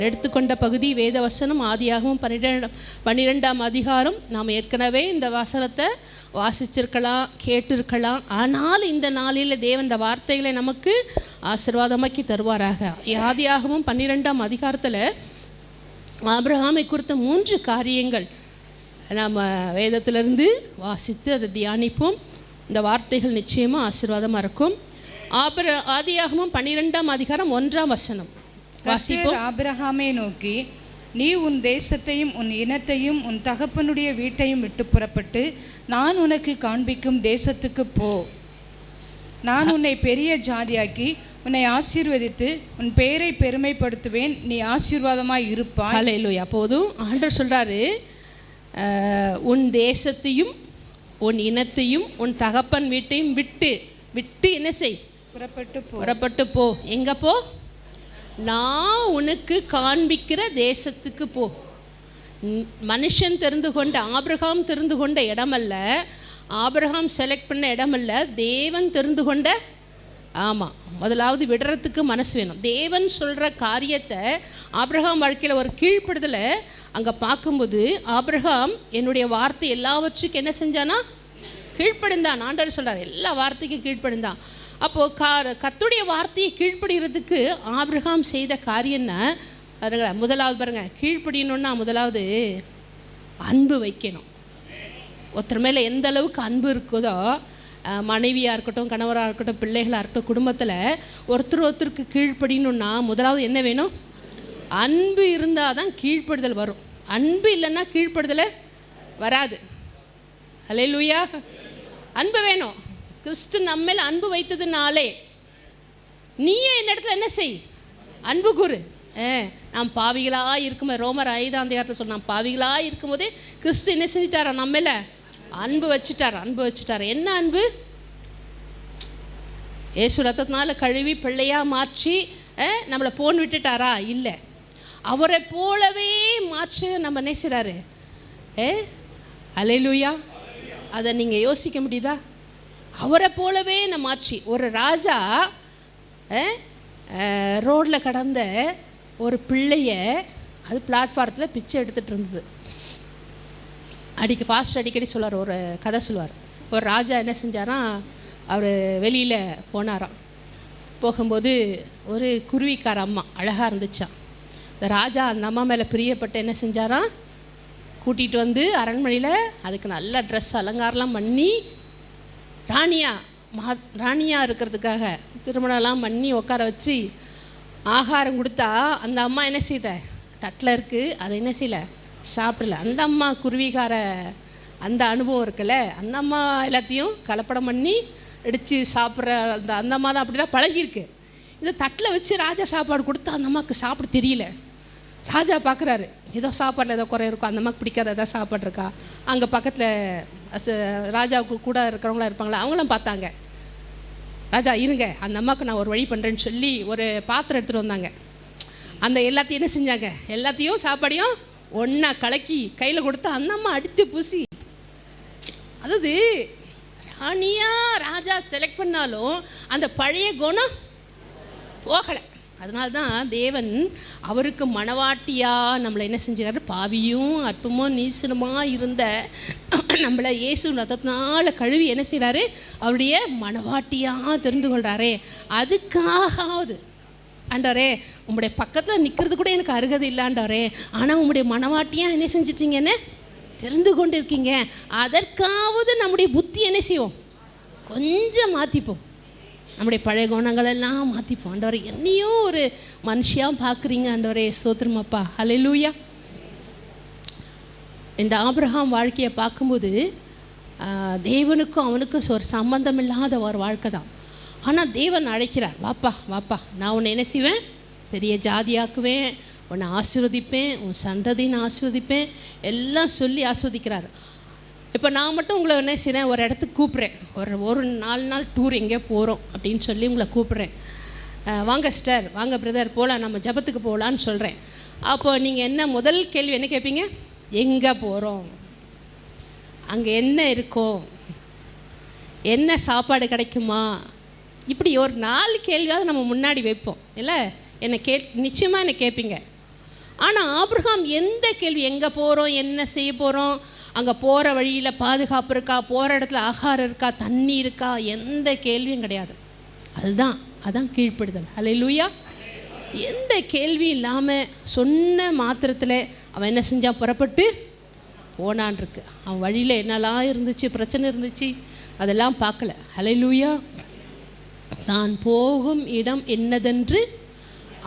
எடுத்துக்கொண்ட பகுதி வேத வசனம் ஆதியாகமம் 12ஆம் அதிகாரம். நாம் ஏற்கனவே இந்த வசனத்தை வாசிச்சிருக்கலாம், கேட்டிருக்கலாம். ஆனால் இந்த நாளில் தேவன் இந்த வார்த்தைகளை நமக்கு ஆசீர்வாதமாக்கி தருவாராக. ஆதியாகமம் 12ஆம் அதிகாரத்தில் ஆபிரகாமை குறித்த 3 காரியங்கள் நாம் வேதத்திலிருந்து வாசித்து அதை தியானிப்போம். இந்த வார்த்தைகள் நிச்சயமாக ஆசீர்வாதமாக இருக்கும். ஆதியாகமம் 12ஆம் அதிகாரம் 1ஆம் வசனம் வாசிப்போம். ஆபிரகாமை நோக்கி, நீ உன் தேசத்தையும் உன் இனத்தையும் உன் தகப்பனுடைய வீட்டையும் விட்டு புறப்பட்டு நான் உனக்கு காண்பிக்கும் தேசத்துக்கு போ. நான் உன்னை பெரிய ஜாதியாக்கி உன்னை ஆசீர்வதித்து உன் பெயரை பெருமைப்படுத்துவேன், நீ ஆசீர்வாதமாய் இருப்பாய். ஹல்லேலூயா. போதும். ஆண்டவர் சொல்றாரு, உன் தேசத்தையும் உன் இனத்தையும் உன் தகப்பன் வீட்டையும் விட்டு என்ன செய்? புறப்பட்டு போ. எங்க போ? நான் உனக்கு காண்பிக்கிற தேசத்துக்கு போ. மனுஷன் தெரிந்து கொண்ட, ஆபிரகாம் தெரிந்து கொண்ட இடமல்ல, ஆபிரகாம் செலக்ட் பண்ண இடமல்ல, தேவன் தெரிந்து கொண்ட. ஆமாம், முதலாவது விடுறதுக்கு மனசு வேணும். தேவன் சொல்கிற காரியத்தை ஆபிரகாம் வாழ்க்கையில் ஒரு கீழ்ப்படுதலை அங்கே பார்க்கும்போது, ஆபிரகாம் என்னுடைய வார்த்தை எல்லாவற்றுக்கும் என்ன செஞ்சானா? கீழ்ப்படிந்தான். ஆண்டவர் சொல்கிறார், எல்லா வார்த்தைக்கும் கீழ்ப்படிந்தான். அப்போது கர்த்தருடைய வார்த்தையை கீழ்ப்படுகிறதுக்கு ஆபிரகாம் செய்த காரியம்னா முதலாவது பாருங்கள், கீழ்ப்படியணுன்னா முதலாவது அன்பு வைக்கணும். ஒருத்தர் மேலே எந்த அளவுக்கு அன்பு இருக்குதோ, மனைவியாக இருக்கட்டும், கணவராக இருக்கட்டும், பிள்ளைகளாக இருக்கட்டும், குடும்பத்தில் ஒருத்தருக்கு கீழ்ப்படியணுன்னா முதலாவது என்ன வேணும்? அன்பு இருந்தால் தான் கீழ்ப்படுதல் வரும். அன்பு இல்லைன்னா கீழ்ப்படுதலை வராது. ஹல்லேலூயா. அன்பு வேணும். கிறிஸ்து நம்மேல் அன்பு வைத்ததுனாலே நீயும் என்ன இடத்துல என்ன செய்? அன்பு கூறு. நாம் பாவிகளாக இருக்கும்போது, ரோமர் 5ஆம் அதிகாரத்தை சொன்னால், பாவிகளாக இருக்கும்போதே கிறிஸ்து என்ன செஞ்சிட்டாரா? நம்மள அன்பு வச்சுட்டார். என்ன அன்பு? ஏசு ரத்தத்தினால கழுவி பிள்ளையாக மாற்றி நம்மளை போன் விட்டுட்டாரா? இல்லை, அவரை போலவே மாற்ற நம்ம நேசிறாரு. ஹல்லேலூயா. அதை நீங்கள் யோசிக்க முடியுதா? அவரை போலவே நம்ம மாற்றி. ஒரு ராஜா ரோட்டில் கடந்த ஒரு பிள்ளைய, அது பிளாட்ஃபாரத்தில் பிச்சை எடுத்துகிட்டு இருந்தது. அடிக்கடி சொல்லுவார், ஒரு கதை சொல்லுவார். ஒரு ராஜா என்ன செஞ்சாராம், அவர் வெளியில் போனாராம். போகும்போது ஒரு குருவிக்கார அம்மா அழகாக இருந்துச்சான். இந்த ராஜா அந்த அம்மா மேலே பிரியப்பட்டு என்ன செஞ்சாராம், கூட்டிகிட்டு வந்து அரண்மனையில் அதுக்கு நல்ல ட்ரெஸ் அலங்காரம்லாம் பண்ணி, ராணியாக இருக்கிறதுக்காக திருமணம்லாம் பண்ணி உட்கார வச்சு ஆகாரம் கொடுத்தா, அந்த அம்மா என்ன செய்த? தட்டில் இருக்குது, அதை என்ன செய்யலை? சாப்பிடல. அந்த அம்மா குருவிகார அந்த அனுபவம் இருக்குல்ல, அந்த அம்மா எல்லாத்தையும் கலப்படம் பண்ணி இடித்து சாப்பிட்ற அந்த அம்மா தான் அப்படி தான் பழகிருக்கு. இந்த தட்டில் வச்சு ராஜா சாப்பாடு கொடுத்தா அந்த அம்மாவுக்கு சாப்பிட தெரியல. ராஜா பார்க்குறாரு, ஏதோ சாப்பாட்டில் ஏதோ குறை இருக்கும், அந்த அம்மாவுக்கு பிடிக்காத ஏதாவது சாப்பாடு இருக்கா. அங்கே பக்கத்தில் ராஜாவுக்கு கூட இருக்கிறவங்களாம் இருப்பாங்களா, அவங்களும் பார்த்தாங்க. ராஜா இருங்க, அந்த அம்மாவுக்கு நான் ஒரு வழி பண்ணுறேன்னு சொல்லி ஒரு பாத்திரம் எடுத்துகிட்டு வந்தாங்க. அந்த எல்லாத்தையும் என்ன செஞ்சாங்க? எல்லாத்தையும் சாப்பாடையும் ஒன்றா கலக்கி கையில் கொடுத்தா அந்த அம்மா அடித்து பூசி. அதாவது ராணியாக ராஜா செலக்ட் பண்ணாலும் அந்த பழைய குணம் போகலை. அதனால தான் தேவன் அவருக்கு மணவாட்டியாக நம்மளை என்ன செஞ்சார்? பாவியும் அற்பமும் நீசனுமாக இருந்த நம்மளை இயேசு ரத்தத்தினால கழுவி என்ன செய்கிறாரு? அவருடைய மணவாட்டியாக தெரிந்து கொள்கிறாரே. அதுக்காகாவது ஆண்டவரே, உங்களுடைய பக்கத்தில் நிற்கிறது கூட எனக்கு அருகதை இல்லாண்டவரே, ஆனால் உங்களுடைய மணவாட்டியாக என்ன செஞ்சிட்டிங்கன்னு தெரிந்து கொண்டு இருக்கீங்க. அதற்காவது நம்முடைய புத்தி என்ன செய்வோம்? கொஞ்சம் மாற்றிப்போம். நம்முடைய பழைய குணங்களெல்லாம் மாற்றிப்போம். ஆண்டவரே, என்னையும் ஒரு மனுஷியாக பார்க்குறீங்க ஆண்டவரே, ஸ்தோத்திரமப்பா. ஹல்லேலூயா. இந்த ஆபிரகாம் வாழ்க்கையை பார்க்கும்போது தேவனுக்கும் அவனுக்கும் ஒரு சம்பந்தம் இல்லாத ஒரு வாழ்க்கை தான். ஆனால் தேவன் அழைக்கிறார், வாப்பா, நான் உன்னை என்ன செய்வேன்? பெரிய ஜாதியாக்குவேன், உன்னை ஆசீர்வதிப்பேன், உன் சந்ததியை ஆசீர்வதிப்பேன், எல்லாம் சொல்லி ஆஸ்வதிக்கிறார். இப்போ நான் மட்டும் உங்களை என்ன செய்கிறேன்? ஒரு இடத்துக்கு கூப்பிட்றேன், ஒரு 4 நாள் டூர் எங்கே போகிறோம் அப்படின்னு சொல்லி உங்களை கூப்பிட்றேன். வாங்க சிஸ்டர், வாங்க பிரதர், போகலாம், நம்ம ஜபத்துக்கு போகலான்னு சொல்கிறேன். அப்போது நீங்கள் என்ன முதல் கேள்வி என்ன கேட்பீங்க? எங்கே போகிறோம்? அங்கே என்ன இருக்கோ? என்ன சாப்பாடு கிடைக்குமா? இப்படி ஒரு 4 கேள்வியாவது நம்ம முன்னாடி வைப்போம் இல்லை? என்னை நிச்சயமாக என்னை கேட்பீங்க. ஆனால் ஆபிரகாம் எந்த கேள்வி, எங்கே போகிறோம், என்ன செய்ய போகிறோம், அங்கே போகிற வழியில் பாதுகாப்பு இருக்கா, போகிற இடத்துல ஆகாரம் இருக்கா, தண்ணி இருக்கா, எந்த கேள்வியும் கிடையாது. அதான் கீழ்ப்படுதல். ஹல்லேலூயா. எந்த கேள்வியும் இல்லாமல் சொன்ன மாத்திரத்தில் அவன் என்ன செஞ்சான், புறப்பட்டு போனான் இருக்கு. அவன் வழியில் என்னெல்லாம் இருந்துச்சு, பிரச்சனை இருந்துச்சு, அதெல்லாம் பார்க்கல. ஹல்லேலூயா. தான் போகும் இடம் என்னதென்று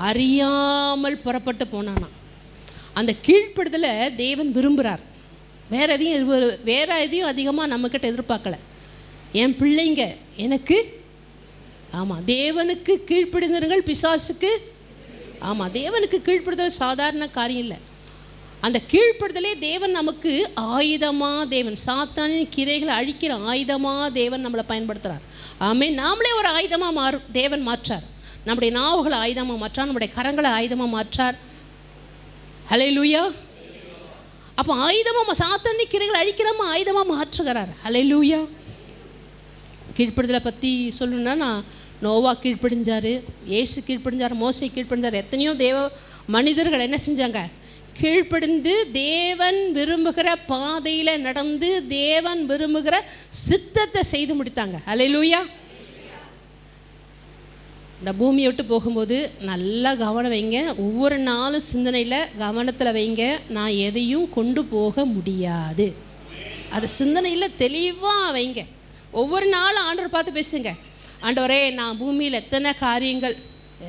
அறியாமல் புறப்பட்டு போனானா. அந்த கீழ்ப்படுதலை தேவன் விரும்புகிறார். வேற எதையும் அதிகமாக நம்மக்கிட்ட எதிர்பார்க்கல. என் பிள்ளைங்க எனக்கு, ஆமாம், தேவனுக்கு கீழ்ப்படிந்தவர்கள் பிசாசுக்கு, ஆமாம், தேவனுக்கு கீழ்ப்படுதல் சாதாரண காரியம் இல்லை. அந்த கீழ்ப்படுதலே தேவன் நமக்கு ஆயுதமாக, தேவன் சாத்தானின் கிரைகளை அழிக்கிற ஆயுதமாக தேவன் நம்மளை பயன்படுத்துகிறார். ஆமென். நாமளே ஒரு ஆயுதமாக தேவன் மாற்றார். நம்முடைய நாவுகளை ஆயுதமாக மாற்றார், நம்முடைய கரங்களை ஆயுதமாக மாற்றார். ஹல்லேலூயா. அப்போ ஆயுதமாக சாத்தானின் கிரைகளை அழிக்கிறமா ஆயுதமாக மாற்றுகிறார். ஹல்லேலூயா. கீழ்ப்படுதலை பற்றி சொல்லணுன்னா, நான் நோவா கீழ்ப்படிஞ்சார், இயேசு கீழ்ப்படிஞ்சார், மோசே கீழ்ப்படிஞ்சார். எத்தனையோ மனிதர்கள் என்ன செஞ்சாங்க, கீழ்ப்படிந்து தேவன் விரும்புகிற பாதையில் நடந்து தேவன் விரும்புகிற சித்தத்தை செய்து முடித்தாங்க. ஹல்லேலூயா. இந்த பூமியை விட்டு போகும்போது நல்லா கவனம் வைங்க. ஒவ்வொரு நாளும் சிந்தனையில் கவனத்தில் வைங்க. நான் எதையும் கொண்டு போக முடியாது, அது சிந்தனையில் தெளிவாக வைங்க. ஒவ்வொரு நாளும் ஆண்டவரை பார்த்து பேசுங்க. ஆண்டவரே, நான் பூமியில் எத்தனை காரியங்கள்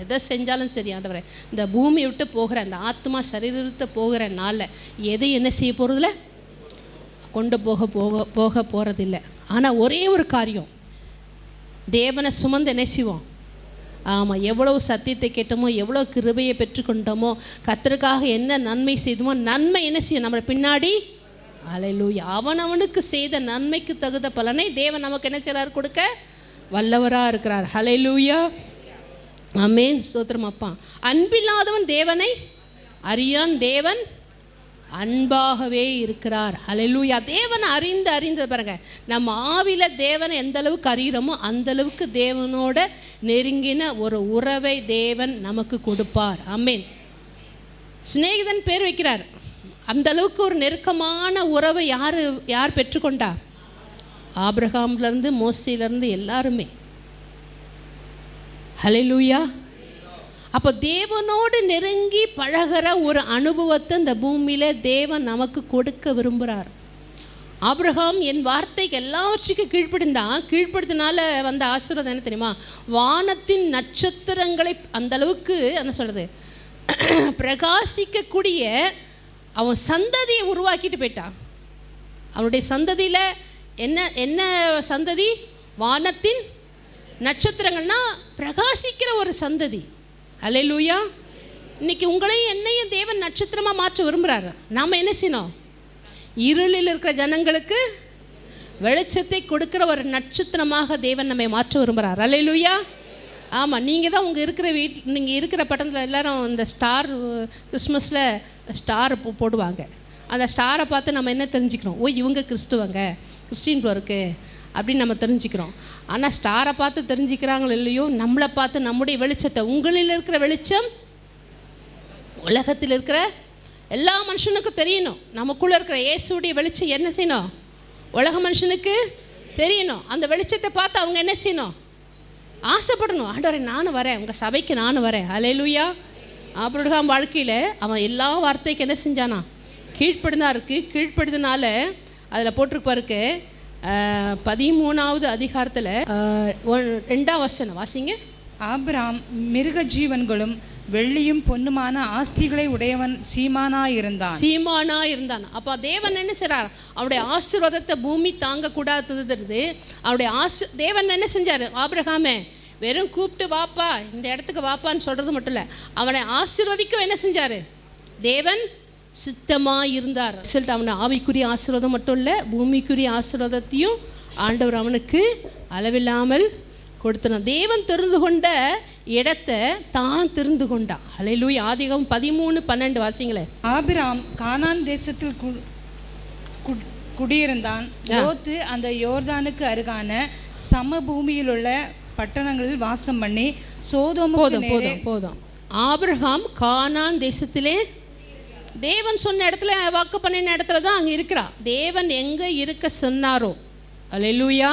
எதை செஞ்சாலும் சரி, ஆண்டவரே, இந்த பூமியை விட்டு போகிற அந்த ஆத்மா சரீரத்தை போகிற நாளில் எதை என்ன செய்ய போகிறதில்ல, கொண்டு போக போகிறதில்லை. ஆனால் ஒரே ஒரு காரியம், தேவனை சுமந்து என்ன செய்வோம், ஆமாம், எவ்வளவு சத்தியத்தை கேட்டோமோ, எவ்வளோ கிருபையை பெற்றுக்கொண்டோமோ, கர்த்தருக்காக என்ன நன்மை செய்தோமோ, நன்மை என்ன செய்யும் நம்மளை பின்னாடி. ஹல்லேலூயா. அவனவனுக்கு செய்த நன்மைக்கு தகுந்த பலனை தேவன் நமக்கு என்ன செய்கிறார், கொடுக்க வல்லவராக இருக்கிறார். ஹல்லேலூயா. ஆமென். ஸ்தோத்திரம். அப்பா, அன்பில்லாதவன் தேவனை அறியான், தேவன் அன்பாகவே இருக்கிறார். ஹல்லேலூயா. தேவனை அறிந்து பாருங்க, நம்ம ஆவியில் தேவனை எந்த அளவுக்கு அறிகிறோமோ அந்த அளவுக்கு தேவனோட நெருங்கின ஒரு உறவை தேவன் நமக்கு கொடுப்பார். ஆமென். சிநேகிதன் பேர் வைக்கிறார். அந்த அளவுக்கு ஒரு நெருக்கமான உறவை யார் பெற்றுக்கொண்டா? ஆபிரகாம்லேருந்து மோசேலேருந்து எல்லாருமே. ஹல்லேலூயா. அப்போ தேவனோடு நெருங்கி பழகிற ஒரு அனுபவத்தை இந்த பூமியில் தேவன் நமக்கு கொடுக்க விரும்புகிறார். ஆபிரகாம் என் வார்த்தைக்கு எல்லாவற்றுக்கும் கீழ்ப்படுத்தினால வந்த ஆசீர்வாதம் என்ன தெரியுமா? வானத்தின் நட்சத்திரங்களை அந்த அளவுக்கு என்ன சொல்கிறது, பிரகாசிக்கக்கூடிய அவன் சந்ததியை உருவாக்கிட்டு போயிட்டான். அவனுடைய சந்ததியில் என்ன சந்ததி? வானத்தின் நட்சத்திரங்கள்னா பிரகாசிக்கிற ஒரு சந்ததி. ஹல்லேலூயா. இன்னைக்கு உங்களையும் என்னையும் தேவன் நட்சத்திரமாக மாற்ற விரும்புகிறாரு. நாம் என்ன செய்யணும்? இருளில் இருக்கிற ஜனங்களுக்கு வெளிச்சத்தை கொடுக்குற ஒரு நட்சத்திரமாக தேவன் நம்மை மாற்ற விரும்புகிறார். ஹல்லேலூயா. ஆமாம், நீங்கள் தான் உங்கள் இருக்கிற நீங்கள் இருக்கிற பட்டணத்தில் எல்லோரும் இந்த ஸ்டார், கிறிஸ்மஸில் ஸ்டார் போடுவாங்க. அந்த ஸ்டாரை பார்த்து நம்ம என்ன தெரிஞ்சுக்கிறோம்? ஓ, இவங்க கிறிஸ்டின் போருக்கு அப்படின்னு நம்ம தெரிஞ்சுக்கிறோம். ஆனால் ஸ்டாரை பார்த்து தெரிஞ்சுக்கிறாங்களோ இல்லையோ, நம்மளை பார்த்து நம்முடைய வெளிச்சத்தை, உங்களில் இருக்கிற வெளிச்சம் உலகத்தில் இருக்கிற எல்லா மனுஷனுக்கும் தெரியணும். நமக்குள்ளே இருக்கிற இயேசுடைய வெளிச்சம் என்ன செய்யணும்? உலக மனுஷனுக்கு தெரியணும். அந்த வெளிச்சத்தை பார்த்து அவங்க என்ன செய்யணும்? ஆசைப்படணும். ஆண்டவரே, நானும் வரேன், உங்கள் சபைக்கு நானும் வரேன். ஹல்லேலூயா. ஆபிரகாம் வாழ்க்கையில் அவன் எல்லா வார்த்தைக்கு என்ன செஞ்சானா? கீழ்ப்படுதினால அதில் போட்டிருப்பாருக்கு 13வது அதிகாரத்தில் 2ஆம் வசனம் வாசிங்க. ஆபிரகாம் மிருக ஜீவன்களும் வெள்ளியும் பொன்னுமான ஆஸ்திகளை உடையவன் சீமானாயிருந்தான். அப்போ தேவன் என்ன செய்றார்? அவருடைய ஆசீர்வாதத்தை பூமி தாங்கக்கூடாதது. அவருடைய தேவன் என்ன செஞ்சார்? ஆபிரகாமே வெறும் கூப்பிட்டு வாப்பா, இந்த இடத்துக்கு வாப்பான்னு சொல்கிறது மட்டும் இல்லை, அவனை ஆசீர்வதிக்க என்ன செஞ்சார்? தேவன் சித்தமாக இருந்தார். சொல்லிட்டு அவனை ஆவிக்குரிய ஆசீர்வாதம் மட்டும் இல்லை, பூமிக்குரிய ஆசீர்வாதத்தையும் ஆண்டவர் அவனுக்கு அளவில்லாமல் கொடுத்தான். தேவன் தெரிந்து கொண்ட இடத்தை தான் தெரிந்து கொண்டான். ஹல்லேலூயா. ஆதியாகமம் 13:12 வாசிங்களேன். ஆபிரகாம் கானான் தேசத்தில் குடியிருந்தான். லோத்து அந்த யோர்தானுக்கு அருகான சமபூமியில் உள்ள பட்டணங்களில் வாசம் பண்ணி சோதோமுக்கு போதும். ஆபிரகாம் கானான் தேசத்திலே தேவன் சொன்ன இடத்துல, வாக்கு பண்ணின இடத்துல தான் அங்கே இருக்கிறான். தேவன் எங்கே இருக்க சொன்னாரோ, அல்லேலூயா,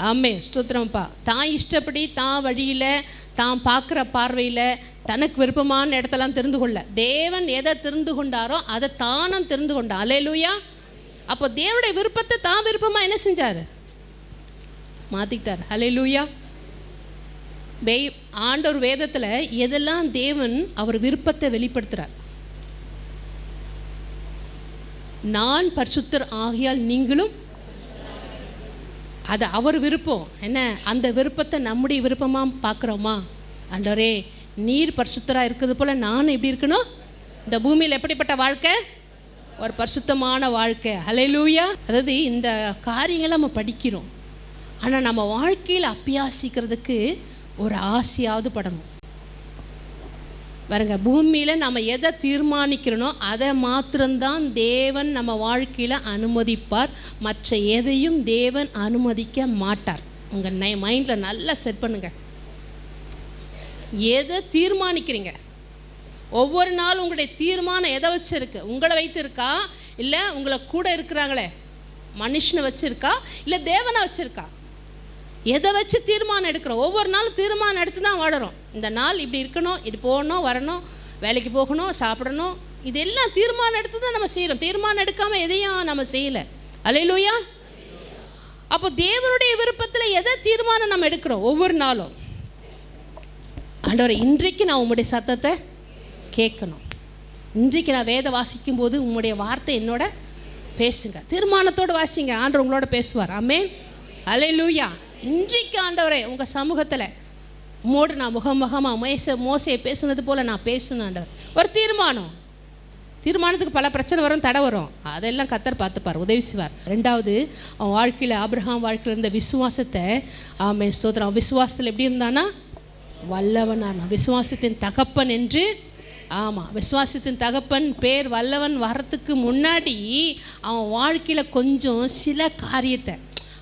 ஆமே, ஸ்தோத்திரம்ப்பா. தான் இஷ்டப்படி தான் வழியில் தான் பார்க்குற பார்வையில் தனக்கு விருப்பமான இடத்தெல்லாம் தெரிந்து கொள்ள, தேவன் எதை தெரிந்து கொண்டாரோ அதை தானும் தெரிந்து கொண்டான். அல்லேலூயா. அப்போ தேவனுடைய விருப்பத்தை தான் விருப்பமாக என்ன செஞ்சார்? மாற்றிக்கிட்டார். அல்லேலூயா. ஆண்டவர் வேதத்தில் எதெல்லாம் தேவன் அவர் விருப்பத்தை வெளிப்படுத்துகிறார். நான் பரிசுத்தர் ஆகியால் நீங்களும், அது அவர் விருப்பம். என்ன, அந்த விருப்பத்தை நம்முடைய விருப்பமாக பார்க்குறோமா? ஆண்டவரே, நீர் பரிசுத்தராக இருக்கிறது போல் நானும் எப்படி இருக்கணும்? இந்த பூமியில் எப்படிப்பட்ட வாழ்க்கை? ஒரு பரிசுத்தமான வாழ்க்கை. ஹல்லேலூயா. அதாவது இந்த காரியங்களை நம்ம படிக்கிறோம், ஆனால் நம்ம வாழ்க்கையில் அபியாசிக்கிறதுக்கு ஒரு ஆசையாவது படணும். பாருங்க, பூமியில் நம்ம எதை தீர்மானிக்கிறனோ அதை மாத்திரம்தான் தேவன் நம்ம வாழ்க்கையில் அனுமதிப்பார். மற்ற எதையும் தேவன் அனுமதிக்க மாட்டார். உங்கள் மைண்டில் நல்லா செட் பண்ணுங்கள். எதை தீர்மானிக்கிறீங்க? ஒவ்வொரு நாளும் உங்களுடைய தீர்மானம் எதை வச்சுருக்கு? உங்களை வைத்து இருக்கா, இல்லை உங்களை கூட இருக்கிறாங்களே மனுஷனை வச்சுருக்கா, இல்லை தேவனை வச்சுருக்கா? எதை வச்சு தீர்மானம் எடுக்கிறோம்? ஒவ்வொரு நாளும் தீர்மானம் எடுத்து தான் வாடுறோம். இந்த நாள் இப்படி இருக்கணும், இது போகணும், வரணும், வேலைக்கு போகணும், சாப்பிடணும், இதெல்லாம் தீர்மானம் எடுத்து தான் நம்ம செய்கிறோம். தீர்மானம் எடுக்காமல் எதையும் நம்ம செய்யலை. அல்லேலூயா. அப்போ தேவனுடைய விருப்பத்தில் எதை தீர்மானம் நம்ம எடுக்கிறோம்? ஒவ்வொரு நாளும் ஆண்டவரே, இன்றைக்கு நான் உங்களுடைய சத்தத்தை கேட்கணும், இன்றைக்கு நான் வேத வாசிக்கும் போது உங்களுடைய வார்த்தை என்னோட பேசுங்க. தீர்மானத்தோடு வாசிங்க, ஆண்டவர் உங்களோட பேசுவார். ஆமென். அல்லேலூயா. இன்றைக்கு ஆண்டவரே உங்கள் சமூகத்தில் உம்மோடு நான் முகமுகமாக மோசையை பேசுனது போல் நான் பேசணும் ஆண்டவர். ஒரு தீர்மானத்துக்கு பல பிரச்சனை வரும், தடை வரும், அதெல்லாம் கர்த்தர் பார்த்துப்பார், உதவி செய்வார். ரெண்டாவது, அவன் வாழ்க்கையில், ஆபிரகாம் வாழ்க்கையில் இருந்த விசுவாசத்தை, ஆமென், ஸ்தோத்திரம். விசுவாசத்தில் எப்படி இருந்தானா? வல்லவனான, விசுவாசத்தின் தகப்பன் என்று. ஆமாம், விசுவாசத்தின் தகப்பன் பேர் வல்லவன் வர்றதுக்கு முன்னாடி அவன் வாழ்க்கையில் கொஞ்சம் சில காரியத்தை,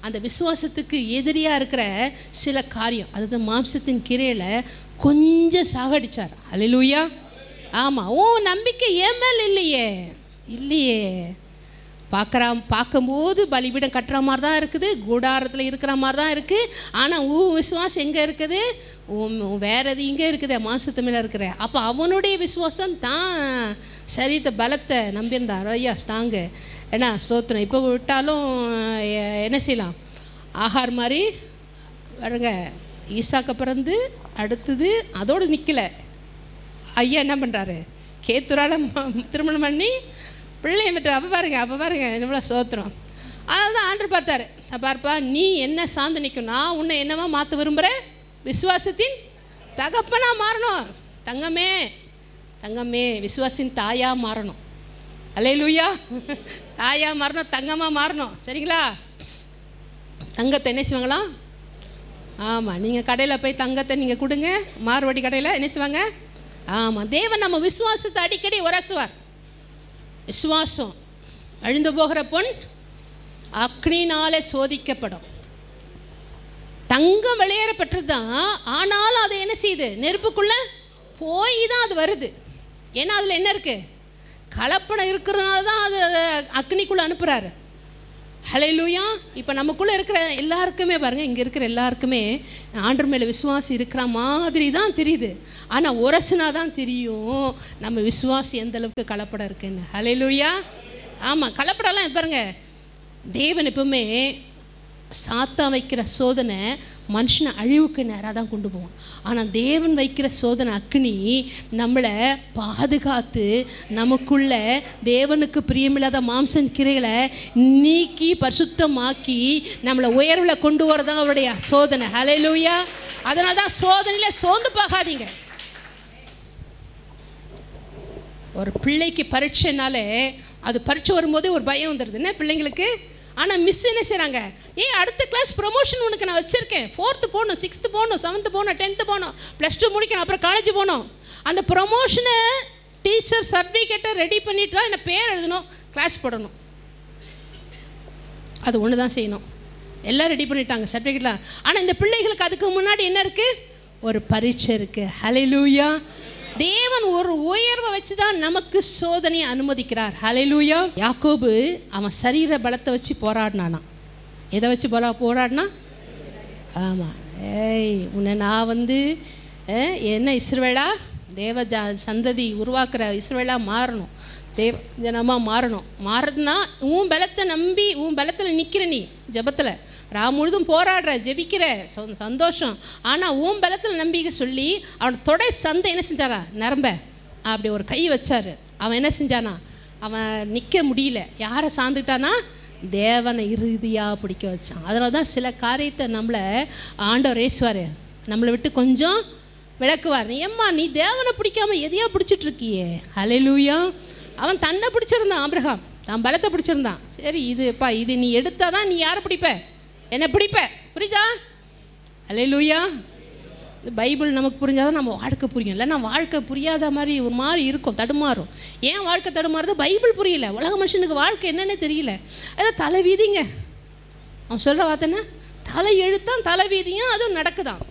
அந்த விசுவாசத்துக்கு எதிரியாக இருக்கிற சில காரியம், அதாவது மாம்சத்தின் கிரையில் கொஞ்சம் சாகடிச்சார். அல்லேலூயா. ஆமாம். ஓ, நம்பிக்கை ஏன் மேல் இல்லையே. பார்க்கும்போது பலிபீடம் கட்டுற மாதிரி தான் இருக்குது, கூடாரத்தில் இருக்கிற மாதிரி தான் இருக்குது. ஆனால் விசுவாசம் எங்கே இருக்குது? வேறு எது இங்கே இருக்குது, மாம்சத்து மேலே இருக்கிற. அப்போ அவனுடைய விசுவாசம் தான் சரீரத்தை பலத்தை நம்பியிருந்தான். ஐயா ஸ்ட்ராங்கு, ஏன்னா ஸ்தோத்திரம். இப்போ விட்டாலும் என்ன செய்யலாம்? ஆகார் மாதிரி வருங்க, ஈசாக்க பிறந்து அடுத்தது அதோடு நிற்கலை. ஐயா என்ன பண்ணுறாரு? கேத்துரால திருமணம் பண்ணி பிள்ளையை விட்டு. அப்போ பாருங்க எவ்வளோ ஸ்தோத்திரம். அதனால தான் ஆண்டவர் பார்த்தாரு, பார்ப்பா, நீ என்ன சார்ந்து நிற்கும், நான் உன்னை என்னவா மாற்ற விரும்புகிறேன்? விசுவாசத்தின் தகப்பனாக மாறணும். தங்கமே விசுவாசின் தாயாக மாறணும். அல்லேலூயா. தாயாக மாறணும், தங்கமாக மாறணும். சரிங்களா? தங்கத்தை என்ன செய்வாங்களா? ஆமாம், நீங்கள் கடையில் போய் தங்கத்தை நீங்கள் கொடுங்க, மார்வடி கடையில் என்ன செய்வாங்க? ஆமாம், தேவன் நம்ம விசுவாசத்தை அடிக்கடி உரசுவார். விசுவாசம் அழிந்து போகிற பொன் அக்னினாலே சோதிக்கப்படும். தங்கம் வெளியேறப்பட்டது தான், ஆனாலும் அதை என்ன செய்யுது? நெருப்புக்குள்ளே போய் தான் அது வருது. ஏன்னா அதில் என்ன இருக்குது? கலப்படம் இருக்கிறதுனால தான் அது அக்னிக்குள்ளே அனுப்புகிறாரு. ஹல்லேலூயா. இப்போ நமக்குள்ளே இருக்கிற எல்லாருக்குமே பாருங்கள், இங்கே இருக்கிற எல்லாருக்குமே ஆண்டவர் மேலே விசுவாசம் இருக்கிற மாதிரி தான் தெரியுது. ஆனால் உரசுனா தான் தெரியும் நம்ம விசுவாசம் எந்த அளவுக்கு கலப்படம் இருக்குன்னு. ஹல்லேலூயா. ஆமாம், கலப்படம்லாம் பாருங்கள், தேவன் எப்பவுமே சாத்தான் வைக்கிற சோதனை மனுஷனை அழிவுக்கு நேராக தான் கொண்டு போவோம். ஆனால் தேவன் வைக்கிற சோதனை அக்னி நம்மளை பாதுகாத்து நமக்குள்ள தேவனுக்கு பிரியமில்லாத மாம்சன் கிரைகளை நீக்கி பரிசுத்தமாக்கி நம்மளை உயர்வில் கொண்டு வரதான் அவருடைய சோதனை. ஹல்லேலூயா. அதனால தான் சோதனையில் சோர்ந்து போகாதீங்க. ஒரு பிள்ளைக்கு பரீட்சைனாலே அது பரீட்சை வரும்போதே ஒரு பயம் வந்துடுது என்ன பிள்ளைங்களுக்கு. ஆனால் மிஸ் என்ன செய்கிறாங்க? அடுத்த கிளாஸ் ப்ரொமோஷன் உனக்கு நான் வச்சுருக்கேன், 4th போகணும், 6th போகணும், 7th போகணும், 10th போகணும், +2 முடிக்கணும், அப்புறம் காலேஜ் போகணும். அந்த ப்ரொமோஷனை டீச்சர் சர்டிஃபிகேட்டை ரெடி பண்ணிட்டு தான் என்ன பேர் எழுதணும், கிளாஸ் போடணும். அது ஒன்று தான் செய்யணும். எல்லாம் ரெடி பண்ணிட்டாங்க சர்டிஃபிகேட்லாம். ஆனால் இந்த பிள்ளைகளுக்கு அதுக்கு முன்னாடி என்ன இருக்குது? ஒரு பரீட்சை இருக்குது. ஹல்லேலூயா. தேவன் ஒரு உயர்வை வச்சு தான் நமக்கு சோதனையை அனுமதிக்கிறார். ஹல்லேலூயா. யாக்கோபு அவன் சரீர பலத்தை வச்சு போராடினானா. எதை வச்சு போராடினா? ஆமாம், உன்னை நான் என்ன இஸ்ரவேலா, தேவ சந்ததி உருவாக்குற இஸ்ரவேலா மாறணும், தேவ ஜனமாக மாறுறதுனா உன் பலத்தை நம்பி உன் பலத்தில் நிற்கிற, நீ ஜெபத்தில் முழுதும் போராடுற, ஜெபிக்கிற, சந்தோஷம். ஆனால் உன் பலத்தில் நம்பிக்கை சொல்லி அவன் தொடை சந்தை என்ன செஞ்சாரா, நரம்ப அப்படி ஒரு கை வச்சார். அவன் என்ன செஞ்சானா, அவன் நிற்க முடியல. யாரை சார்ந்துக்கிட்டானா? தேவனை இறுதியாக பிடிக்க வச்சான். அதனால தான் சில காரியத்தை நம்மளை ஆண்டவர் ஏசுவார், நம்மளை விட்டு கொஞ்சம் விளக்குவார். நீ தேவனை பிடிக்காம எதையா பிடிச்சிட்ருக்கியே. ஹல்லேலூயா. அவன் தன்னை பிடிச்சிருந்தான், ஆபிரகாம் தான் பலத்தை பிடிச்சிருந்தான். சரி, இது நீ எடுத்தால் தான் நீ யாரை பிடிப்ப, என்ன பிடிப்ப, புரியுதா? ஹல்லேலூயா. பைபிள் நமக்கு புரிஞ்சாதான் நம்ம வாழ்க்கை புரியும். இல்லைன்னா வாழ்க்கை புரியாத மாதிரி ஒரு மாதிரி இருக்கும், தடுமாறும். ஏன் வாழ்க்கை தடுமாறுது? பைபிள் புரியல. உலக மனுஷனுக்கு வாழ்க்கை என்னன்னே தெரியல. அதான் தலை வீதிங்க. அவன் சொல்கிற வார்த்தைன்னா தலை எழுத்தான், தலை வீதியும் அதுவும் நடக்குதான்.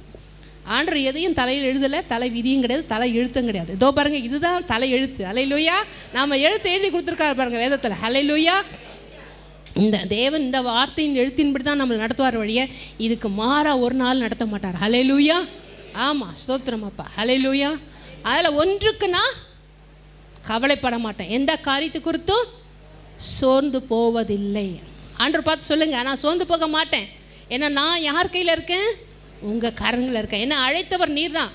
ஆண்டவர் எதையும் தலையில் எழுதலை, தலை விதியும் கிடையாது, தலை எழுத்தும் கிடையாது. இதோ பாருங்கள், இதுதான் தலை எழுத்து. ஹல்லேலூயா. நாம் எழுத்து எழுதி கொடுத்துருக்காரு பாருங்கள் வேதத்தில். ஹல்லேலூயா. இந்த தேவன் இந்த வார்த்தையின் எழுத்தின்படி தான் நம்மளை நடத்துவார் வழியை, இதுக்கு மாறா ஒரு நாள் நடத்த மாட்டார். ஹல்லேலூயா. ஆமாம், ஸ்தோத்திரம் அப்பா. ஹல்லேலூயா. அதில் ஒன்றுக்கு நான் கவலைப்பட மாட்டேன், எந்த காரியத்தை குறித்தும் சோர்ந்து போவதில்லை. ஆண்டவர் பார்த்து சொல்லுங்கள், நான் சோர்ந்து போக மாட்டேன். ஏன்னா நான் யார் கையில் இருக்கேன்? உங்கள் கரங்களில் இருக்கேன். என்ன அழைத்தவர் நீர் தான்.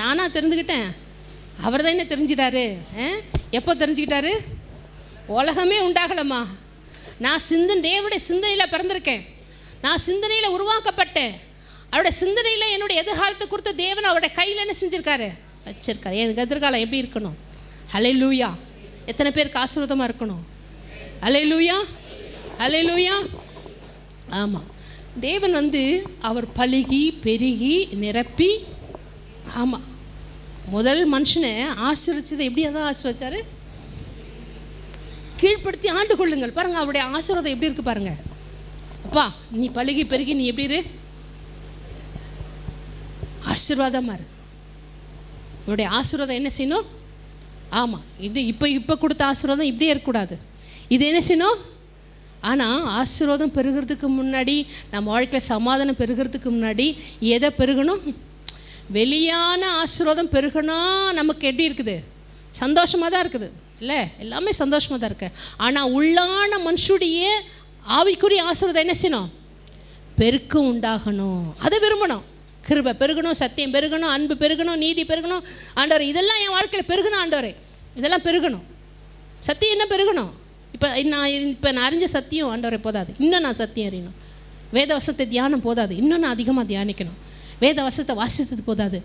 நானாக தெரிஞ்சுக்கிட்டேன், அவர் தான் என்ன தெரிஞ்சிட்டாரு. எப்போ தெரிஞ்சுக்கிட்டாரு? உலகமே உண்டாகலம்மா, நான் தேவனுடைய சிந்தனையில் பிறந்திருக்கேன், நான் சிந்தனையில் உருவாக்கப்பட்டேன். அவருடைய சிந்தனையில் என்னுடைய எதிர்காலத்தை கொடுத்த தேவன் அவருடைய கையில் என்ன செஞ்சுருக்காரு, வச்சிருக்காரு. எனக்கு எதிர்காலம் எப்படி இருக்கணும்? ஹல்லேலூயா. எத்தனை பேருக்கு ஆசீர்வாதமாக இருக்கணும்? ஹல்லேலூயா. ஹல்லேலூயா. ஆமாம், தேவன் அவர் பலுகி பெருகி நிரப்பி, ஆமாம், முதல் மனுஷனை ஆசீர்வதிச்சதை எப்படி அதான் ஆசீர்வச்சாரு? கீழ்ப்படுத்தி ஆண்டு கொள்ளுங்கள். பாருங்கள் அவருடைய ஆசீர்வாதம் எப்படி இருக்குது பாருங்கள். அப்பா நீ பலுகி பெருகி நீ எப்படி இரு, ஆசீர்வாதமாக இரு. அவருடைய ஆசீர்வாதம் என்ன செய்யணும்? ஆமாம், இது இப்போ கொடுத்த ஆசீர்வாதம் இப்படியே இருக்கக்கூடாது. இது என்ன செய்யணும்? ஆனால் ஆசீர்வாதம் பெருகிறதுக்கு முன்னாடி, நம்ம வாழ்க்கையில் சமாதானம் பெருகிறதுக்கு முன்னாடி எதை பெருகணும்? வெளியான ஆசீர்வாதம் பெருகணும். நமக்கு எப்படி இருக்குது? சந்தோஷமாக தான் இருக்குது, இல்லை? எல்லாமே சந்தோஷமாக தான் இருக்குது. ஆனால் உள்ளான மனுஷுடைய ஆவிக்குரிய ஆசீர்வாதம் என்ன செய்யணும்? பெருக்கம் உண்டாகணும். அதை விரும்பணும். கிருபை பெருகணும், சத்தியம் பெருகணும், அன்பு பெருகணும், நீதி பெருகணும். ஆண்டவர் இதெல்லாம் என் வாழ்க்கையில் பெருகணும். ஆண்டவர் இதெல்லாம் பெருகணும். சத்தியம் என்ன பெருகணும்? இப்போ நான் அறிஞ்ச சத்தியம் ஆண்டவரை போதாது, இன்னும் நான் சத்தியம் அறியணும். வேத வசத்தை தியானம் போதாது, இன்னும் நான் அதிகமாக தியானிக்கணும். வேத வசத்தை வாசித்தது போதாது,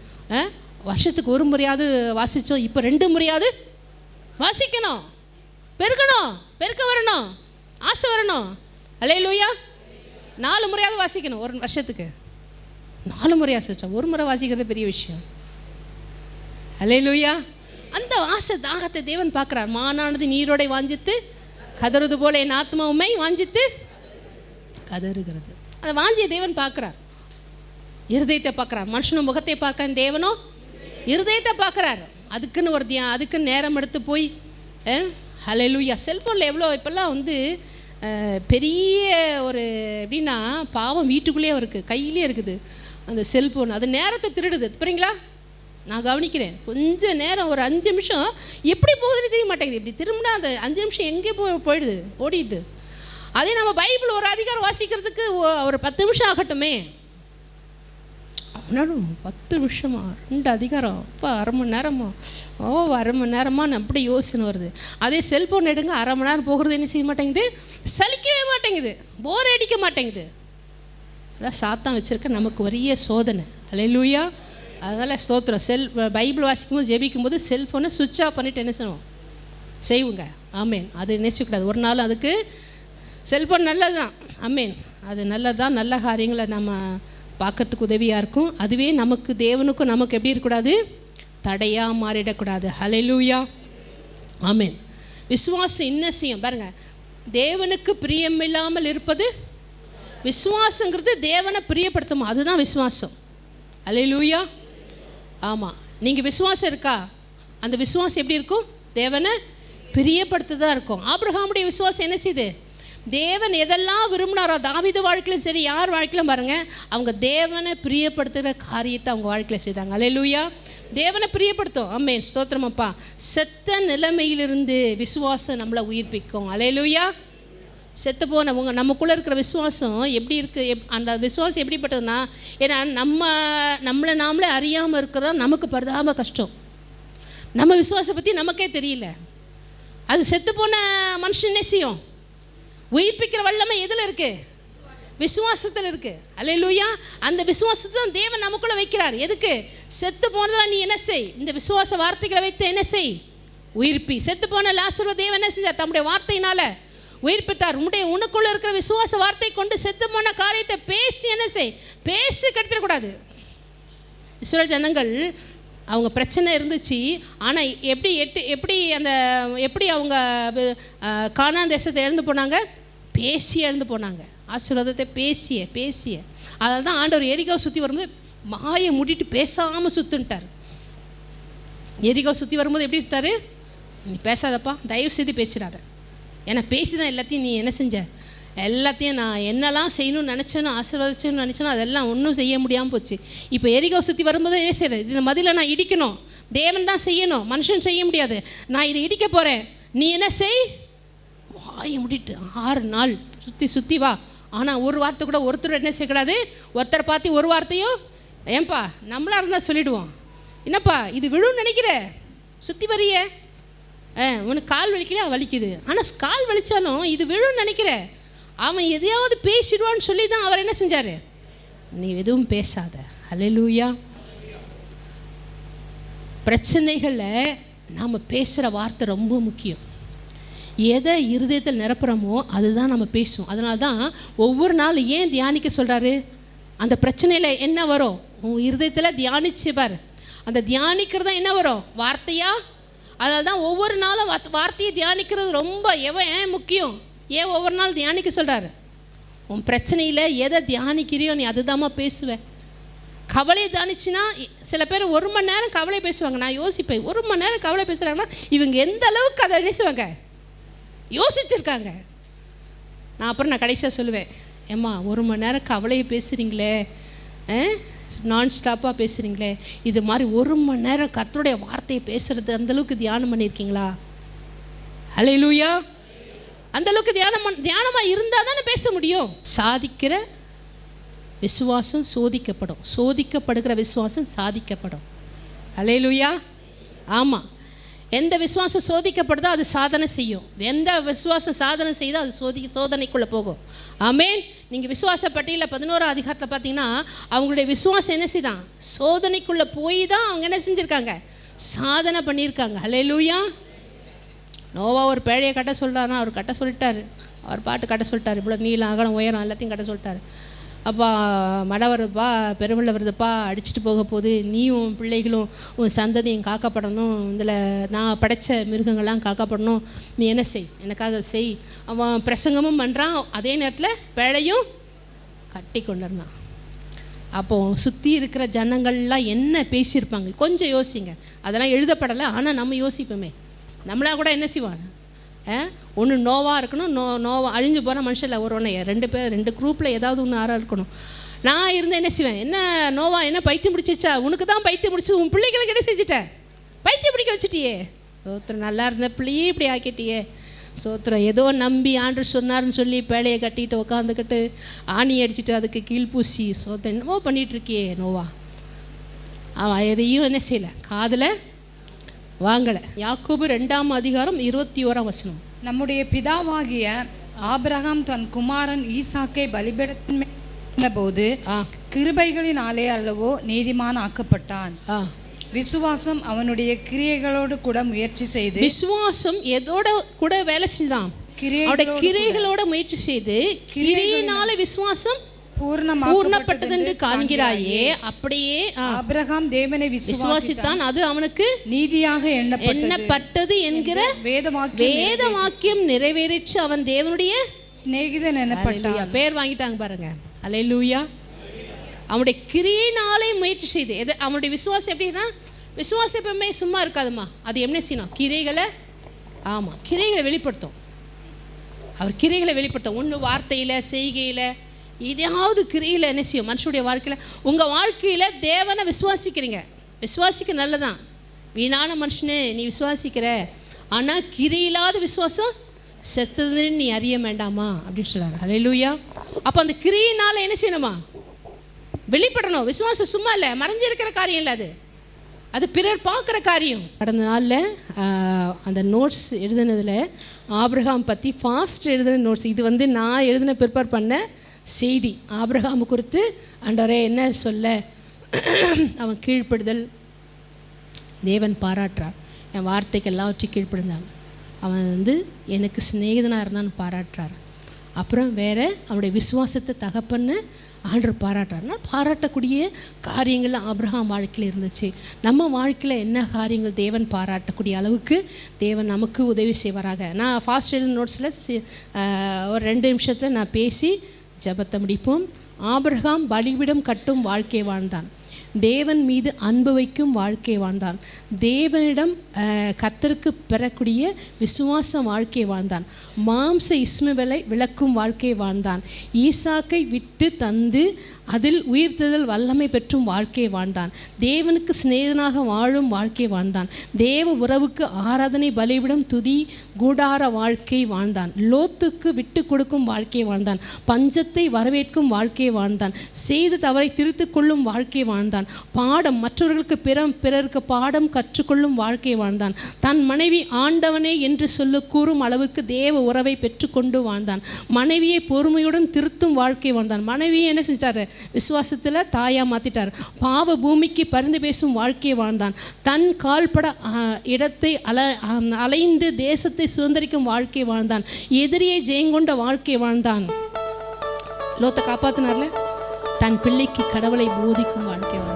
வருஷத்துக்கு ஒரு முறையாவது வாசித்தோம், இப்போ 2 முறையாவது வாசிக்கணும். பெருகணும், பெருக்க வரணும், ஆசை வரணும். ஹல்லேலூயா. 4 முறையாவது வாசிக்கணும் ஒரு வருஷத்துக்கு. 4 முறை வாசித்தோம், ஒரு முறை வாசிக்கிறது பெரிய விஷயம். ஹல்லேலூயா. அந்த ஆசை தாகத்தை தேவன் பார்க்குறார். மானானது நீரோடை வாஞ்சித்து கதறுது போல என் ஆத்மா உம்மை வாஞ்சித்து கதறுகிறது. அதை வாஞ்சிய தேவன் பார்க்குறார், இருதயத்தை பார்க்குறார். மனுஷனும் முகத்தை பார்க்குறான், தேவனோ இருதயத்தை பார்க்குறாரு. அதுக்குன்னு நேரம் எடுத்து போய் ஹல்லேலூயா. செல்ஃபோனில் எவ்வளோ இப்போல்லாம் பெரிய ஒரு எப்படின்னா பாவம் வீட்டுக்குள்ளேயே இருக்குது, கையிலே இருக்குது அந்த செல்ஃபோன். அது நேரத்தை திருடுது, புரியுங்களா? நான் கவனிக்கிறேன். கொஞ்சம் நேரம் ஒரு 5 நிமிஷம் எப்படி போகுதுன்னு தெரிய மாட்டேங்குது. இப்படி திரும்பினா அந்த 5 நிமிஷம் எங்கே போயிடுது, ஓடிடுது. அதே நம்ம பைபிள் ஒரு அதிகாரம் வாசிக்கிறதுக்கு ஒரு 10 நிமிஷம் ஆகட்டுமே. 10 நிமிஷமா 2 அதிகாரம், இப்போ 1/2 மணி நேரமா, 1/2 மணி நேரமாக அப்படி யோசனை வருது. அதே செல்ஃபோன் எடுங்க, 1/2 மணி நேரம் போகிறது என்ன செய்ய மாட்டேங்குது, சலிக்கவே மாட்டேங்குது, போர் அடிக்க மாட்டேங்குது. அதான் சாத்தான் வச்சுருக்க நமக்கு வரிய சோதனை. ஹல்லேலூயா. அதனால் ஸ்தோத்திரம். பைபிள் வாசிக்கும்போது ஜெபிக்கும்போது செல்ஃபோனை சுவிட்ச் ஆஃப் பண்ணிவிட்டு என்ன செய்வோங்க. ஆமேன். அது நேசிக்கக்கூடாது ஒரு நாள். அதுக்கு செல்ஃபோன் நல்லது தான், ஆமேன், அது நல்லது தான். நல்ல காரியங்களை நம்ம பார்க்கறதுக்கு உதவியாக இருக்கும். அதுவே நமக்கு தேவனுக்கும் நமக்கு எப்படி இருக்கக்கூடாது, தடையாக மாறிடக்கூடாது. ஹல்லேலூயா. ஆமேன். விசுவாசம் என்ன செய்யும் பாருங்கள், தேவனுக்கு பிரியமில்லாமல் இருப்பது விசுவாசங்கிறது தேவனை பிரியப்படுத்துமா, அதுதான் விசுவாசம். ஹல்லேலூயா. ஆமாம், நீங்கள் விசுவாசம் இருக்கா? அந்த விசுவாசம் எப்படி இருக்கும்? தேவனை பிரியப்படுத்துதான் இருக்கும். ஆபிரகாமுடைய விசுவாசம் என்ன செய்யுது? தேவன் எதெல்லாம் விரும்பினாரோ, தாவீது வாழ்க்கையிலும் சரி, யார் வாழ்க்கையிலும் பாருங்கள், அவங்க தேவனை பிரியப்படுத்துகிற காரியத்தை அவங்க வாழ்க்கையில் செய்தாங்க. அல்லேலூயா. தேவனை பிரியப்படுத்தும். ஆமென், ஸ்தோத்திரம் அப்பா. செத்த நிலைமையிலிருந்து விசுவாசம் நம்மளை உயிர்ப்பிக்கும். அல்லேலூயா. செத்து போனவங்க நமக்குள்ளே இருக்கிற விசுவாசம் எப்படி இருக்குது? அந்த விசுவாசம் எப்படிப்பட்டதுன்னா, ஏன்னா நம்மளை நாமளே அறியாமல் இருக்கிறதா நமக்கு பரிதாப கஷ்டம். நம்ம விசுவாசத்தை பற்றி நமக்கே தெரியல. அது செத்து போன மனுஷனே செய்யும். உயிர்ப்பிக்கிற வல்லமை எதில் இருக்குது? விசுவாசத்தில் இருக்குது. அல்லேலூயா. அந்த விசுவாசத்தை தான் தேவன் நமக்குள்ளே வைக்கிறார். எதுக்கு? செத்து போனதெல்லாம் நீ என்ன செய்? இந்த விசுவாச வார்த்தைகளை வைத்து என்ன செய்? உயிர்ப்பி. செத்து போன லாசருவை தேவன் என்ன செஞ்சார்? தம்முடைய வார்த்தையினால உயிர்ப்பித்தார். உனக்குள்ளே இருக்கிற விசுவாச வார்த்தை கொண்டு செத்து போன காரியத்தை பேசி என்ன செய்? பேசி கெடுத்துடக்கூடாது. இஸ்ரவேல் ஜனங்கள் அவங்க பிரச்சனை இருந்துச்சு. ஆனால் எப்படி அவங்க கானான் தேசத்தை இழந்து போனாங்க? பேசி இழந்து போனாங்க. ஆசீர்வாதத்தை பேசிய அதனால தான் ஆண்டவர் எரிகோ சுற்றி வரும்போது மாயை மூடிட்டு பேசாமல் சுற்றுன்ட்டார். எரிகோ சுற்றி வரும்போது எப்படி இருக்காரு? நீ பேசாதப்பா, தயவு செய்து பேசிடாத. ஏன்னா பேசி தான் எல்லாத்தையும் நீ என்ன செஞ்ச? எல்லாத்தையும் நான் என்னெல்லாம் செய்யணும்னு நினச்சேனோ, ஆசீர்வதிச்சேன்னு நினச்சேனோ, அதெல்லாம் ஒன்றும் செய்ய முடியாமல் போச்சு. இப்போ எரிகோ சுற்றி வரும்போது என்ன செய்யறது? இந்த மதிலை நான் இடிக்கணும். தேவன் தான் செய்யணும், மனுஷன் செய்ய முடியாது. நான் இதை இடிக்க போகிறேன். நீ என்ன செய்? வாயை முடிட்டு 6 நாள் சுற்றி வா. ஆனால் ஒரு வார்த்தை கூட ஒருத்தர் என்ன செய்யக்கூடாது. ஒருத்தரை பார்த்து ஒரு வார்த்தையும், ஏன்பா நம்மளாக இருந்தால் சொல்லிவிடுவோம், என்னப்பா இது விழுன்னு நினைக்கிற, சுற்றி வரிய, உனக்கு கால் வலிக்கிறா? வலிக்குது. ஆனால் கால் வலித்தாலும் இது விழுன்னு நினைக்கிற, அவன் எதையாவது பேசிடுவான்னு சொல்லி தான் அவர் என்ன செஞ்சார்? நீ எதுவும் பேசாத. அல்லேலூயா. பிரச்சனைகளில் நாம் பேசுகிற வார்த்தை ரொம்ப முக்கியம். எதை இருதயத்தில் நிரப்புகிறோமோ அதுதான் நம்ம பேசுவோம். அதனால தான் ஒவ்வொரு நாள் ஏன் தியானிக்க சொல்கிறாரு? அந்த பிரச்சனையில் என்ன வரும்? உன் இருதயத்தில் தியானிச்சு பார். அந்த தியானிக்கிறது தான் என்ன வரும்? வார்த்தையா? அதனால தான் ஒவ்வொரு நாளும் வார்த்தையை தியானிக்கிறது ரொம்ப ஏன் முக்கியம்? ஏன் ஒவ்வொரு நாள் தியானிக்க சொல்கிறாரு? உன் பிரச்சனையில் எதை தியானிக்கிறியோ நீ அதுதாம்மா பேசுவேன். கவலையை தியானிச்சுன்னா சில பேர் 1 மணி நேரம் கவலை பேசுவாங்க. நான் யோசிப்பேன், 1 மணி நேரம் கவலை பேசுகிறாங்கன்னா இவங்க எந்த அளவுக்கு அதை நினைச்சுவாங்க, யோசிச்சிருக்காங்க. நான் கடைசியாக சொல்லுவேன், ஏம்மா 1 மணி நேரம் கவலையை பேசுகிறீங்களே, நான் ஸ்டாப்பாக பேசுகிறீங்களே, இது மாதிரி 1 மணி நேரம் கர்த்தருடைய வார்த்தையை பேசுகிறது அந்தளவுக்கு தியானம் பண்ணியிருக்கீங்களா? அல்லேலூயா. அந்தளவுக்கு தியானமாக இருந்தால் தானே பேச முடியும். சாதிக்கிற விசுவாசம் சோதிக்கப்படும், சோதிக்கப்படுகிற விசுவாசம் சாதிக்கப்படும். அல்லேலூயா. ஆமாம், எந்த விசுவாசம் சோதிக்கப்படுதோ அது சாதனை செய்யும். எந்த விசுவாசம் சாதனை செய்தோ அது சோதனைக்குள்ளே போகும். ஆமேன். நீங்கள் விசுவாச பட்டியலில் 11ஆம் அதிகாரத்தில் பார்த்தீங்கன்னா அவங்களுடைய விசுவாசம் என்ன செய்தான்? சோதனைக்குள்ளே போய் தான் அவங்க என்ன செஞ்சுருக்காங்க? சாதனை பண்ணியிருக்காங்க. அல்லேலூயா. நோவா ஒரு பேழையை கட்ட சொல்கிறாருன்னா அவர் கட்ட சொல்லிட்டாரு, அவர் பாட்டு கட்ட சொல்லிட்டார். இவ்வளோ நீளம் அகலம் உயரம் எல்லாத்தையும் கட்ட சொல்லிட்டாரு. அப்பா மழை வருதுப்பா, பெருவெள்ளம் வருதுப்பா, அடிச்சுட்டு போக போகுது, நீயும் பிள்ளைகளும் உன் சந்ததியும் காக்கப்படணும், இதில் நான் படைத்த மிருகங்கள்லாம் காக்கப்படணும், நீ என்ன செய், எனக்காக செய். அவன் பிரசங்கமும் பண்ணுறான், அதே நேரத்தில் பேழையும் கட்டி கொண்டிருந்தான். அப்போது சுற்றி இருக்கிற ஜனங்கள்லாம் என்ன பேசியிருப்பாங்க கொஞ்சம் யோசிங்க. அதெல்லாம் எழுதப்படலை, ஆனால் நம்ம யோசிப்போமே. நம்மளா கூட என்ன செய்வான்? ஒன்று நோவாக இருக்கணும், நோவா அழிஞ்சு போகிற மனுஷன் இல்லை, ஒரு 2 குரூப்பில் ஏதாவது ஒன்று ஆறாக இருக்கணும். நான் இருந்தேன் என்ன செய்வேன்? என்ன நோவா என்ன பைத்தியம் பிடிச்சிச்சா? உனக்கு தான் பைத்தியம் பிடிச்சி உன் பிள்ளைகளுக்கு என்ன செஞ்சுட்டேன்? பைத்தியம் பிடிக்க வச்சுட்டியே. சோத்திரம், நல்லா இருந்த பிள்ளையே இப்படி ஆக்கிட்டியே. சோத்திரம், ஏதோ நம்பி ஆண்டவர் சொன்னார்னு சொல்லி பேழையை கட்டிட்டு உட்காந்துக்கிட்டு ஆணி அடிச்சுட்டு அதுக்கு கீழ்பூசி சோத்திரம் என்னமோ பண்ணிகிட்ருக்கியே நோவா. அவன் எதையும் என்ன செய்யலை, காதில் வாங்கலை. யாக்கோபு 2ஆம் அதிகாரம் 21ஆம் வசனம். நம்முடைய பிதாவாகிய ஆபிரகாம் தன் குமாரன் ஈசாக்கை பலிபீடத்தின் போது கிருபைகளினாலே அல்லவோ நீதிமான் ஆக்கப்பட்டான். விசுவாசம் அவனுடைய கிரியைகளோடு கூட முயற்சி செய்து, விசுவாசம் எதோட கூட வேலை செய்தான்? கிரியைகளோட முயற்சி செய்து, கிரியையினால விசுவாசம் பூர்ணப்பட்டது என்று காண்கிறாயே. அப்படியே ஆபிரகாம் தேவனை விசுவாசித்தான், அது அவனுக்கு நீதியாக எண்ணப்பட்டது என்கிற வேத வாக்கியம் நிறைவேறிச்சு. அவன் தேவனுடைய சிநேகிதன் எனப்பட்டான். பேர் வாங்கிட்டாங்க பாருங்க. அல்லேலூயா. அவனுடைய கிரியையினாலே முயற்சி செய்து, அவனுடைய விசுவாசம் எப்படின்னா விசுவாசம் எப்பவுமே சும்மா இருக்காதுமா. அது என்ன செய்யணும்? கிரைகளை, ஆமாம், கிரைகளை வெளிப்படுத்தும். அவர் கிரைகளை வெளிப்படுத்தும். ஒன்று வார்த்தையில், செய்கையில், இதையாவது கிரையில் என்ன செய்யும் மனுஷனுடைய வாழ்க்கையில். உங்கள் வாழ்க்கையில் தேவனை விசுவாசிக்கிறீங்க, விசுவாசிக்க நல்லதான். வீணான மனுஷனே நீ விசுவாசிக்கிற, ஆனால் கிரையில்லாத விசுவாசம் செத்ததுன்னு நீ அறிய வேண்டாமா அப்படின்னு சொல்கிறார். ஹல்லேலூயா. அப்போ அந்த கிரியினால் என்ன செய்யணுமா? வெளிப்படணும். விசுவாசம் சும்மா இல்லை, மறைஞ்சிருக்கிற காரியம் இல்லை, அது பிறர் பார்க்குற காரியம். கடந்த நாளில் அந்த நோட்ஸ் எழுதுனதில் ஆபிரகாம் பற்றி ஃபாஸ்ட் எழுதுன நோட்ஸ். இது நான் எழுதின ப்ரிப்பேர் பண்ண செய்தி. ஆபிரகாம் குறித்து ஆண்டவரே என்ன சொல்ல, அவன் கீழ்ப்படுதல், தேவன் பாராட்டுறார். என் வார்த்தைக்கெல்லாம் வச்சு கீழ்ப்படுந்தாங்க. அவன் எனக்கு சிநேகிதனாக இருந்தான்னு பாராட்டுறார். அப்புறம் வேறு அவனுடைய விசுவாசத்தை தகப்பன்னு ஆண்டவர் பாராட்டுறாருனா, பாராட்டக்கூடிய காரியங்கள் ஆபிரகாம் வாழ்க்கையில் இருந்துச்சு. நம்ம வாழ்க்கையில் என்ன காரியங்கள் தேவன் பாராட்டக்கூடிய அளவுக்கு தேவன் நமக்கு உதவி செய்வாராக. நான் ஃபாஸ்ட் எழுதின நோட்ஸில் ஒரு 2 நிமிஷத்தில் நான் பேசி ஜெபத்தை முடிப்போம். ஆபிரகாம் பலிபீடம் கட்டும் வாழ்க்கை வாழ்ந்தான். தேவன் மீது அன்பு வைக்கும் வாழ்க்கை வாழ்ந்தான். தேவனிடம் கர்த்தருக்கு பெறக்கூடிய விசுவாச வாழ்க்கை வாழ்ந்தான். மாம்ச இஸ்மவேலை விளக்கும் வாழ்க்கை வாழ்ந்தான். ஈசாக்கை விட்டு தந்து அதில் உயிர்த்தெழுதல் வல்லமை பெற்றும் வாழ்க்கை வாழ்ந்தான். தேவனுக்கு சிநேகிதனாக வாழும் வாழ்க்கை வாழ்ந்தான். தேவ உறவுக்கு ஆராதனை பலிபீடம் துதி கூடார வாழ்க்கை வாழ்ந்தான். லோத்துக்கு விட்டு கொடுக்கும் வாழ்க்கை வாழ்ந்தான். பஞ்சத்தை வரவேற்கும் வாழ்க்கை வாழ்ந்தான். செய்த தவறை திருத்து கொள்ளும் வாழ்க்கை வாழ்ந்தான். பாடம் மற்றவர்களுக்கு பிறருக்கு பாடம் கற்றுக்கொள்ளும் வாழ்க்கை வாழ்ந்தான். தன் மனைவி ஆண்டவனே என்று கூறும் அளவுக்கு தேவ உறவை பெற்றுக்கொண்டு வாழ்ந்தான். மனைவியை பொறுமையுடன் திருத்தும் வாழ்க்கை வாழ்ந்தான். மனைவியை என்ன செஞ்சாரு? விசுவாசத்தில் தாயா மாற்றிட்டார். பாவ பூமிக்கு பரிந்து பேசும் வாழ்க்கையை வாழ்ந்தான். தன் கால்பட இடத்தை அலைந்து தேசத்தை சுதந்திரிக்கும் வாழ்க்கை வாழ்ந்தான். எதிரியை ஜெயங்கொண்ட வாழ்க்கை வாழ்ந்தான். லோத்தை காப்பாற்றினார்ல, தன் பிள்ளைக்கு கடவுளை போதிக்கும் வாழ்க்கை வாழ்ந்தான்.